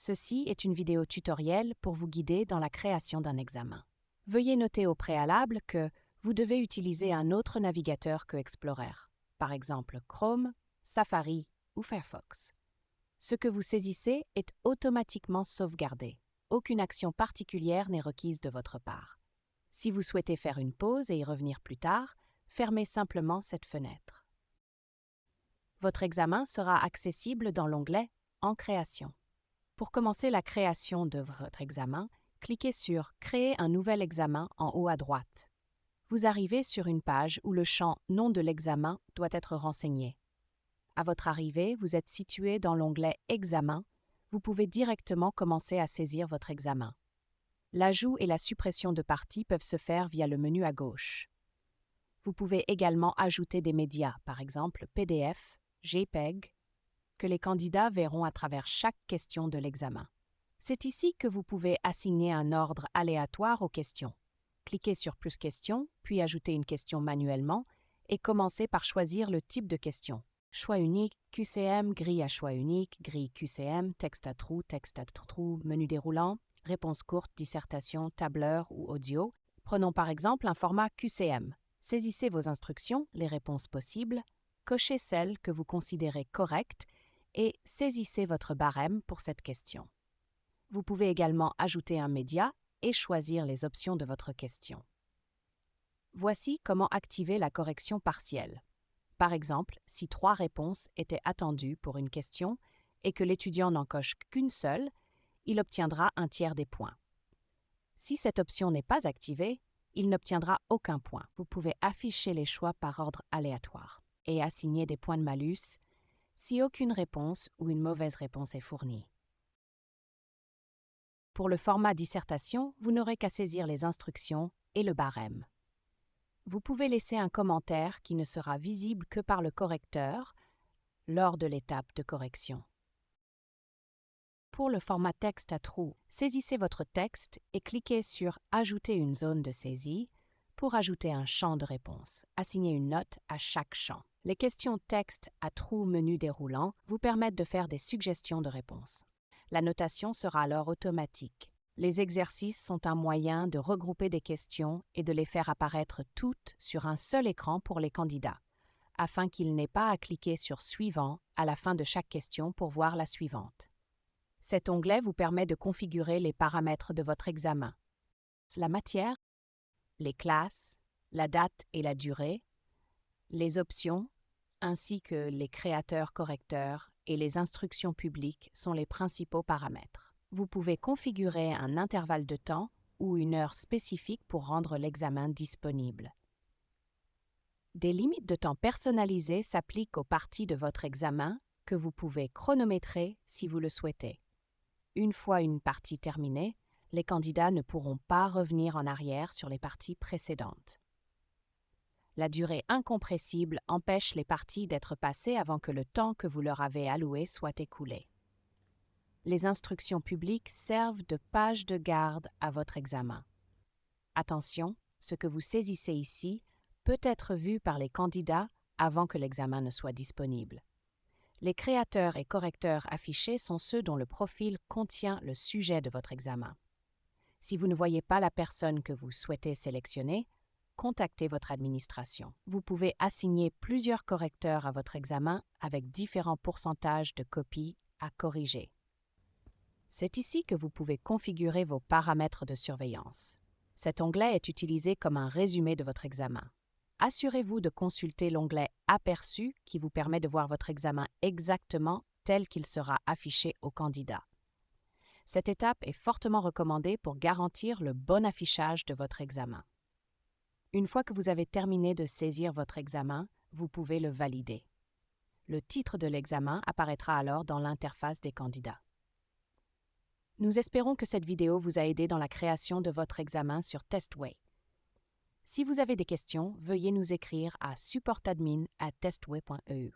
Ceci est une vidéo tutoriel pour vous guider dans la création d'un examen. Veuillez noter au préalable que vous devez utiliser un autre navigateur que Explorer, par exemple Chrome, Safari ou Firefox. Ce que vous saisissez est automatiquement sauvegardé. Aucune action particulière n'est requise de votre part. Si vous souhaitez faire une pause et y revenir plus tard, fermez simplement cette fenêtre. Votre examen sera accessible dans l'onglet « En création ». Pour commencer la création de votre examen, cliquez sur « Créer un nouvel examen » en haut à droite. Vous arrivez sur une page où le champ « Nom de l'examen » doit être renseigné. À votre arrivée, vous êtes situé dans l'onglet « Examen ». Vous pouvez directement commencer à saisir votre examen. L'ajout et la suppression de parties peuvent se faire via le menu à gauche. Vous pouvez également ajouter des médias, par exemple PDF, JPEG, que les candidats verront à travers chaque question de l'examen. C'est ici que vous pouvez assigner un ordre aléatoire aux questions. Cliquez sur « Plus questions », puis ajoutez une question manuellement et commencez par choisir le type de question. Choix unique, QCM, grille à choix unique, grille QCM, texte à trous, menu déroulant, réponse courte, dissertation, tableur ou audio. Prenons par exemple un format QCM. Saisissez vos instructions, les réponses possibles, cochez celles que vous considérez correctes et saisissez votre barème pour cette question. Vous pouvez également ajouter un média et choisir les options de votre question. Voici comment activer la correction partielle. Par exemple, si 3 réponses étaient attendues pour une question et que l'étudiant n'en coche qu'une seule, il obtiendra un tiers des points. Si cette option n'est pas activée, il n'obtiendra aucun point. Vous pouvez afficher les choix par ordre aléatoire et assigner des points de malus si aucune réponse ou une mauvaise réponse est fournie. Pour le format dissertation, vous n'aurez qu'à saisir les instructions et le barème. Vous pouvez laisser un commentaire qui ne sera visible que par le correcteur lors de l'étape de correction. Pour le format texte à trous, saisissez votre texte et cliquez sur « Ajouter une zone de saisie » pour ajouter un champ de réponse. Assignez une note à chaque champ. Les questions texte à trous menu déroulant vous permettent de faire des suggestions de réponses. La notation sera alors automatique. Les exercices sont un moyen de regrouper des questions et de les faire apparaître toutes sur un seul écran pour les candidats, afin qu'ils n'aient pas à cliquer sur « Suivant » à la fin de chaque question pour voir la suivante. Cet onglet vous permet de configurer les paramètres de votre examen. La matière, les classes, la date et la durée, les options, ainsi que les créateurs-correcteurs et les instructions publiques sont les principaux paramètres. Vous pouvez configurer un intervalle de temps ou une heure spécifique pour rendre l'examen disponible. Des limites de temps personnalisées s'appliquent aux parties de votre examen que vous pouvez chronométrer si vous le souhaitez. Une fois une partie terminée, les candidats ne pourront pas revenir en arrière sur les parties précédentes. La durée incompressible empêche les parties d'être passées avant que le temps que vous leur avez alloué soit écoulé. Les instructions publiques servent de page de garde à votre examen. Attention, ce que vous saisissez ici peut être vu par les candidats avant que l'examen ne soit disponible. Les créateurs et correcteurs affichés sont ceux dont le profil contient le sujet de votre examen. Si vous ne voyez pas la personne que vous souhaitez sélectionner, contactez votre administration. Vous pouvez assigner plusieurs correcteurs à votre examen avec différents pourcentages de copies à corriger. C'est ici que vous pouvez configurer vos paramètres de surveillance. Cet onglet est utilisé comme un résumé de votre examen. Assurez-vous de consulter l'onglet « Aperçu » qui vous permet de voir votre examen exactement tel qu'il sera affiché au candidat. Cette étape est fortement recommandée pour garantir le bon affichage de votre examen. Une fois que vous avez terminé de saisir votre examen, vous pouvez le valider. Le titre de l'examen apparaîtra alors dans l'interface des candidats. Nous espérons que cette vidéo vous a aidé dans la création de votre examen sur Testway. Si vous avez des questions, veuillez nous écrire à supportadmin@testway.eu.